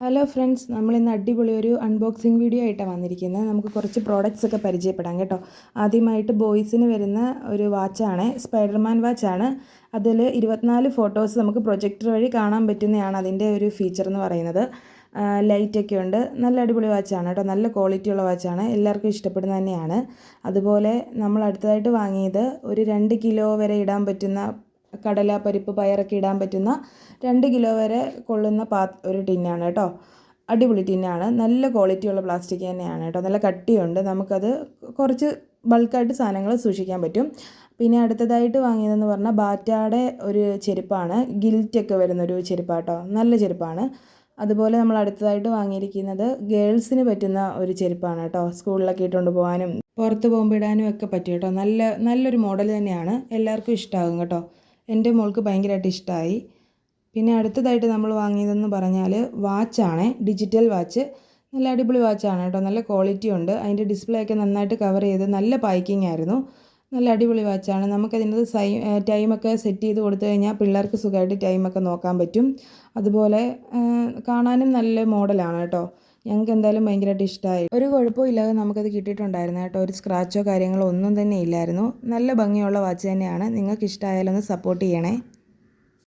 Hello friends, നമ്മളിന്ന് അടിപൊളി ഒരു അൺബോക്സിങ് വീഡിയോ ആയിട്ടാണ് വന്നിരിക്കുന്നത്. നമുക്ക് കുറച്ച് പ്രോഡക്റ്റ്സ് ഒക്കെ പരിചയപ്പെടാം കേട്ടോ. ആദ്യമായിട്ട് ബോയ്സിന് വരുന്ന ഒരു വാച്ചാണ്, സ്പൈഡർമാൻ വാച്ചാണ്. അതിൽ 24 ഫോട്ടോസ് നമുക്ക് പ്രൊജക്ടർ വഴി കാണാൻ പറ്റുന്നതാണ് അതിൻ്റെ ഒരു ഫീച്ചർ എന്ന് പറയുന്നത്. ലൈറ്റൊക്കെ ഉണ്ട്. നല്ല അടിപൊളി വാച്ചാണ് കേട്ടോ. നല്ല ക്വാളിറ്റിയുള്ള വാച്ചാണ്, എല്ലാവർക്കും ഇഷ്ടപ്പെടുന്ന തന്നെയാണ്. അതുപോലെ നമ്മൾ അടുത്തതായിട്ട് വാങ്ങിയത് ഒരു 2 കിലോ വരെ ഇടാൻ പറ്റുന്ന കടല, പരിപ്പ്, പയറൊക്കെ ഇടാൻ പറ്റുന്ന 2 കിലോ വരെ കൊള്ളുന്ന ഒരു ടിന്നാണ് കേട്ടോ. അടിപൊളി ടിന്നാണ്, നല്ല ക്വാളിറ്റിയുള്ള പ്ലാസ്റ്റിക് തന്നെയാണ് കേട്ടോ. നല്ല കട്ടിയുണ്ട്, നമുക്കത് കുറച്ച് ബൾക്കായിട്ട് സാധനങ്ങൾ സൂക്ഷിക്കാൻ പറ്റും. പിന്നെ അടുത്തതായിട്ട് വാങ്ങിയതെന്ന് പറഞ്ഞാൽ ബാറ്റയുടെ ഒരു ചെരുപ്പാണ്, ഗിൽറ്റൊക്കെ വരുന്നൊരു ചെരുപ്പാട്ടോ, നല്ല ചെരുപ്പാണ്. അതുപോലെ നമ്മൾ അടുത്തതായിട്ട് വാങ്ങിയിരിക്കുന്നത് ഗേൾസിന് പറ്റുന്ന ഒരു ചെരുപ്പാണ് കേട്ടോ. സ്കൂളിലൊക്കെ ഇട്ടുകൊണ്ട് പോകാനും പുറത്ത് പോകുമ്പോൾ ഇടാനും ഒക്കെ പറ്റും കേട്ടോ. നല്ലൊരു മോഡൽ തന്നെയാണ്, എല്ലാവർക്കും ഇഷ്ടമാകും കേട്ടോ. എൻ്റെ മോൾക്ക് ഭയങ്കരമായിട്ട് ഇഷ്ടമായി. പിന്നെ അടുത്തതായിട്ട് നമ്മൾ വാങ്ങിയതെന്ന് പറഞ്ഞാൽ വാച്ചാണ്, ഡിജിറ്റൽ വാച്ച്. നല്ല അടിപൊളി വാച്ചാണ് കേട്ടോ, നല്ല ക്വാളിറ്റി ഉണ്ട്. അതിൻ്റെ ഡിസ്പ്ലേ ഒക്കെ നന്നായിട്ട് കവർ ചെയ്ത് നല്ല പാക്കിംഗ് ആയിരുന്നു. നല്ല അടിപൊളി വാച്ചാണ്. നമുക്കതിൻ്റെ ടൈമൊക്കെ സെറ്റ് ചെയ്ത് കൊടുത്തു കഴിഞ്ഞാൽ പിള്ളേർക്ക് സുഖമായിട്ട് ടൈമൊക്കെ നോക്കാൻ പറ്റും. അതുപോലെ കാണാനും നല്ല മോഡലാണ് കേട്ടോ. ഞങ്ങൾക്ക് എന്തായാലും ഭയങ്കരമായിട്ട് ഇഷ്ടമായി. ഒരു കുഴപ്പമില്ലാതെ നമുക്കത് കിട്ടിയിട്ടുണ്ടായിരുന്നു കേട്ടോ. ഒരു സ്ക്രാച്ചോ കാര്യങ്ങളോ ഒന്നും തന്നെ ഇല്ലായിരുന്നു. നല്ല ഭംഗിയുള്ള വാച്ച് തന്നെയാണ്. നിങ്ങൾക്ക് ഇഷ്ടമായാലൊന്ന് സപ്പോർട്ട് ചെയ്യണേ.